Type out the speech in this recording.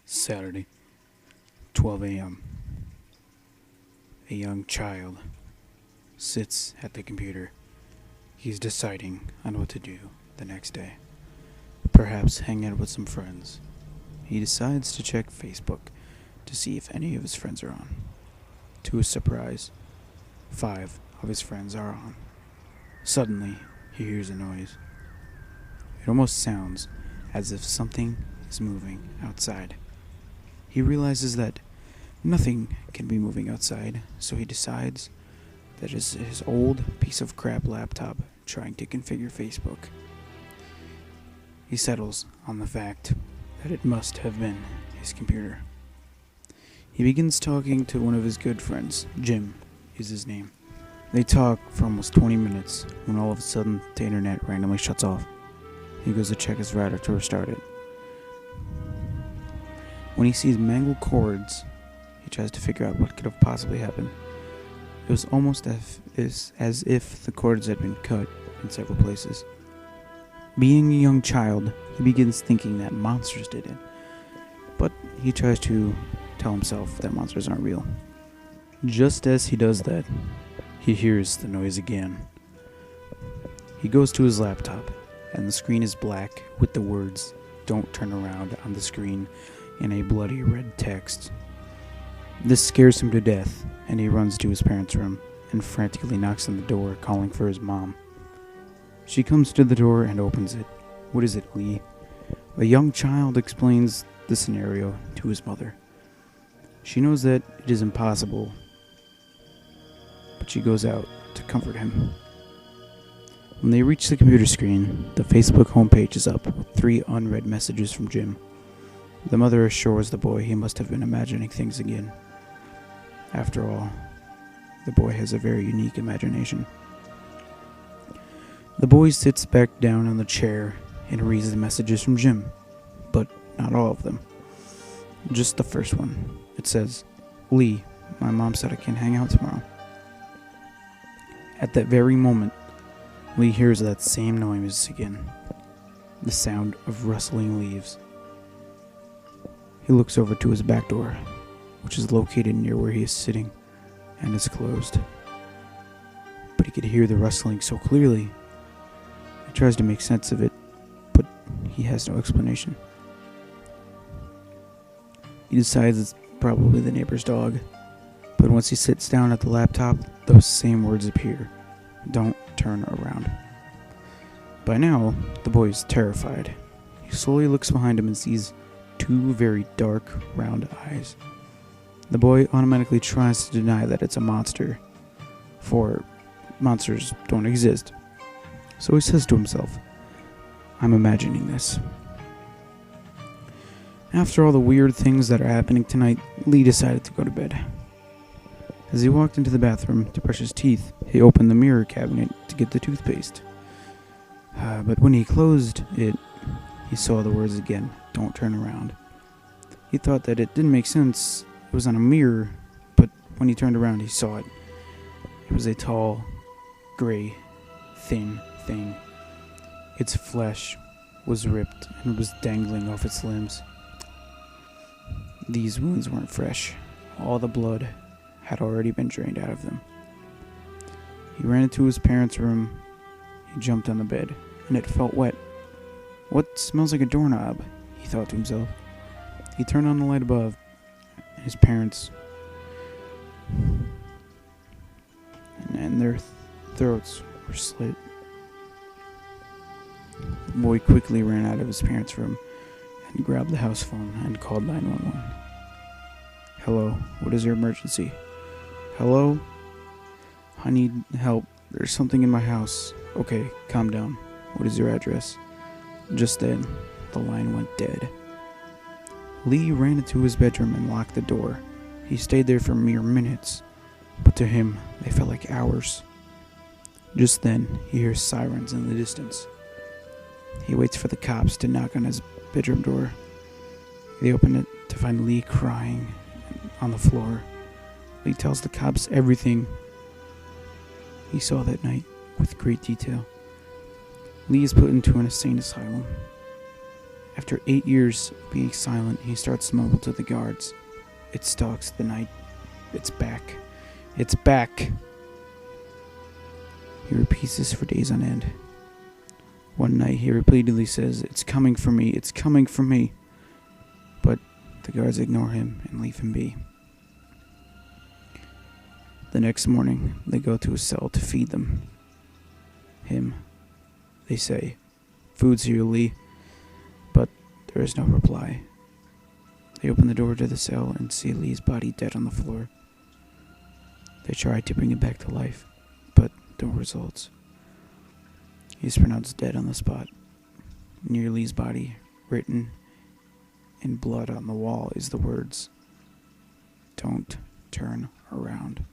Saturday, 12 a.m. A young child sits at the computer. He's deciding on what to do the next day. Perhaps hang out with some friends. He decides to check Facebook to see if any of his friends are on. To his surprise, 5 of his friends are on. Suddenly, he hears a noise. It almost sounds as if something is moving outside. He realizes that nothing can be moving outside, so he decides that it's his old piece of crap laptop trying to configure Facebook. He settles on the fact that it must have been his computer. He begins talking to one of his good friends. Jim is his name. They talk for almost 20 minutes when all of a sudden the internet randomly shuts off. He goes to check his router to restart it. When he sees mangled cords, he tries to figure out what could have possibly happened. It was almost as if the cords had been cut in several places. Being a young child, he begins thinking that monsters did it, but he tries to tell himself that monsters aren't real. Just as he does that, he hears the noise again. He goes to his laptop, and the screen is black with the words "Don't turn around" on the screen in a bloody red text. This scares him to death, and he runs to his parents' room and frantically knocks on the door, calling for his mom. She comes to the door and opens it. "What is it, Lee?" A young child explains the scenario to his mother. She knows that it is impossible, but she goes out to comfort him. When they reach the computer screen, the Facebook homepage is up with 3 unread messages from Jim. The mother assures the boy he must have been imagining things again. After all, the boy has a very unique imagination. The boy sits back down on the chair and reads the messages from Jim, but not all of them. Just the first one. It says, "Lee, my mom said I can hang out tomorrow." At that very moment, Lee hears that same noise again. The sound of rustling leaves. He looks over to his back door, which is located near where he is sitting, and is closed. But he could hear the rustling so clearly. He tries to make sense of it, but he has no explanation. He decides it's probably the neighbor's dog, but once he sits down at the laptop, those same words appear. "Don't turn around." By now, the boy is terrified. He slowly looks behind him and sees 2 very dark, round eyes. The boy automatically tries to deny that it's a monster, for monsters don't exist. So he says to himself, "I'm imagining this." After all the weird things that are happening tonight, Lee decided to go to bed. As he walked into the bathroom to brush his teeth, he opened the mirror cabinet to get the toothpaste. But when he closed it, he saw the words again, "Don't turn around." He thought that it didn't make sense. It was on a mirror, but when he turned around, he saw it. It was a tall, gray, thin thing. Its flesh was ripped and was dangling off its limbs. These wounds weren't fresh. All the blood had already been drained out of them. He ran into his parents' room. He jumped on the bed, and it felt wet. "What smells like a doorknob?" he thought to himself. He turned on the light above, and his parents, and their throats were slit. The boy quickly ran out of his parents' room and grabbed the house phone and called 911. "Hello, what is your emergency?" "Hello? I need help. There's something in my house." "Okay, calm down. What is your address?" Just then, the line went dead. Lee ran into his bedroom and locked the door. He stayed there for mere minutes, but to him, they felt like hours. Just then, he hears sirens in the distance. He waits for the cops to knock on his bedroom door. They open it to find Lee crying on the floor. Lee tells the cops everything he saw that night with great detail. Lee is put into an insane asylum. After 8 years of being silent, he starts to mumble to the guards. It stalks the night. It's back. It's back. He repeats this for days on end. One night he repeatedly says, "It's coming for me, it's coming for me." But the guards ignore him and leave him be. The next morning, they go to his cell to feed him. They say, "Food's here, Lee." But there is no reply. They open the door to the cell and see Lee's body dead on the floor. They try to bring him back to life, but no results. He's pronounced dead on the spot. Near Lee's body, written in blood on the wall, is the words, "Don't turn around."